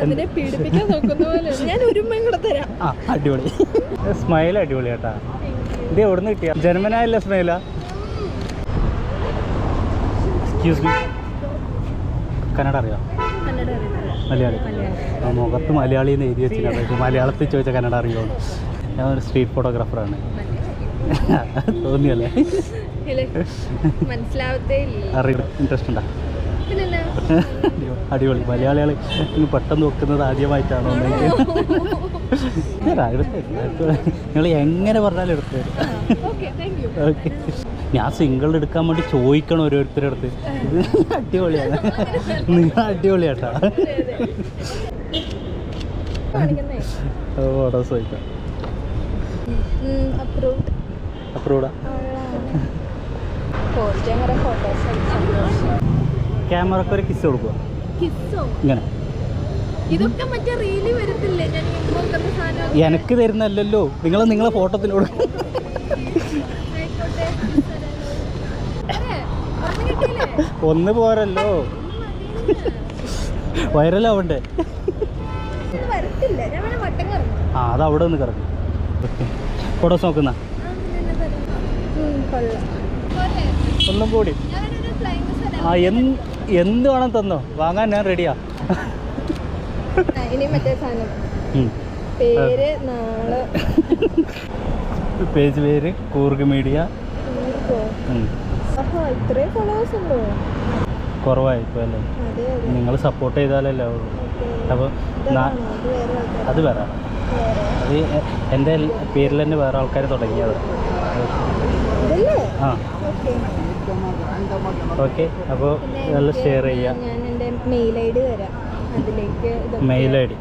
അതിനെ പീഡിപ്പിക്കാൻ നോക്കുന്ന പോലെ ഞാൻ ഒരുമയും കൂടെ തരാം. അടിപൊളി. സ്മൈൽ അടിപൊളി കേട്ടാ. ഇത് എവിടെ നിന്ന് കിട്ടിയ ജന്മനായല്ല സ്മൈലാ? എക്സ്ക്യൂസ് മീ, കന്നഡ അറിയാം? മലയാളി. മുഖത്ത് മലയാളി എന്ന് എഴുതി വെച്ചിട്ട് മലയാളത്തിൽ ചോദിച്ച കന്നഡ അറിയുമോ? ഞാൻ ഒരു സ്ട്രീറ്റ് ഫോട്ടോഗ്രാഫറാണ്. തോന്നിയല്ലേ? ഇൻട്രസ്റ്റ് ഉണ്ടോ? അടിപൊളി. മലയാളികൾ പെട്ടെന്ന് വെക്കുന്നത് ആദ്യമായിട്ടാണോ? നിങ്ങൾ എങ്ങനെ പറഞ്ഞാലും എടുത്തു തരും. ഓക്കെ. ഞാൻ സിംഗിൾ എടുക്കാൻ വേണ്ടി ചോദിക്കണം ഓരോരുത്തരുടെ അടുത്ത്. ഇത് അടിപൊളിയാണ്, നിങ്ങൾ അടിപൊളിയാട്ടാ. ഫോട്ടോസ് ചോദിക്കാം. അപ്രൂവ്ഡാ? ക്യാമറക്ക് ഒരു കിസ് കൊടുക്കുക ഇങ്ങനെ. എനിക്ക് തരുന്നല്ലോ, നിങ്ങളെ ഫോട്ടോത്തിനോട്. ഒന്ന് പോരല്ലോ, വൈറലാവണ്ടേ? അതവിടെ നിന്ന് കറങ്ങും. ഫോട്ടോസ് നോക്കുന്ന ഒന്നും കൂടി. എന്ത് വേണം തന്നോ, വാങ്ങാൻ ഞാൻ റെഡിയാ. പേജ് പേര് കൂർഗ് മീഡിയ. കുറവായിപ്പോ അല്ലേ? നിങ്ങൾ സപ്പോർട്ട് ചെയ്താലല്ലേ ഉള്ളൂ. അപ്പോൾ അത് വേറെ, അത് എൻ്റെ പേരിൽ തന്നെ വേറെ ആൾക്കാർ തുടങ്ങിയത്. ആ ഓക്കെ. അപ്പോൾ നല്ല ഷെയർ ചെയ്യാം. ഞാൻ എൻ്റെ മെയിൽ ഐ ഡി തരാം, അതിലേക്ക് മെയിൽ ഐ ഡി.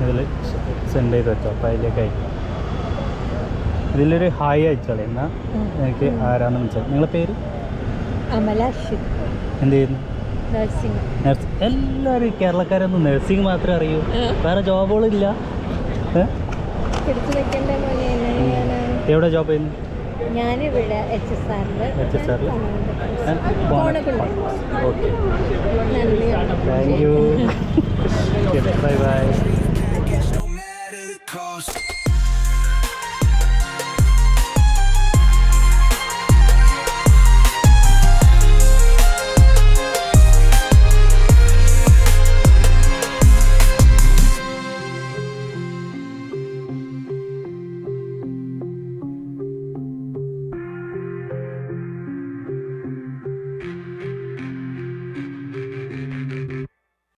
ഇതിൽ സെൻഡ് ചെയ്ത് വെച്ചോ. അപ്പോൾ അതിലേക്ക് അയക്കാം. ഇതിലൊരു ഹായ് അയച്ചോളെ. എന്നാൽ എനിക്ക് ആരാന്ന് മനസ്സിലായി. നിങ്ങളെ പേര്? അമല. എന്ത് ചെയ്യുന്നു? നഴ്സിംഗ്. എല്ലാവരും കേരളക്കാരൊന്നും നഴ്സിംഗ് മാത്രമേ അറിയൂ, വേറെ ജോബുകളില്ല. എവിടെ ജോബ് ചെയ്യുന്നു? ഞാനിവിടെ HSR. Okay, thank you. Bye bye.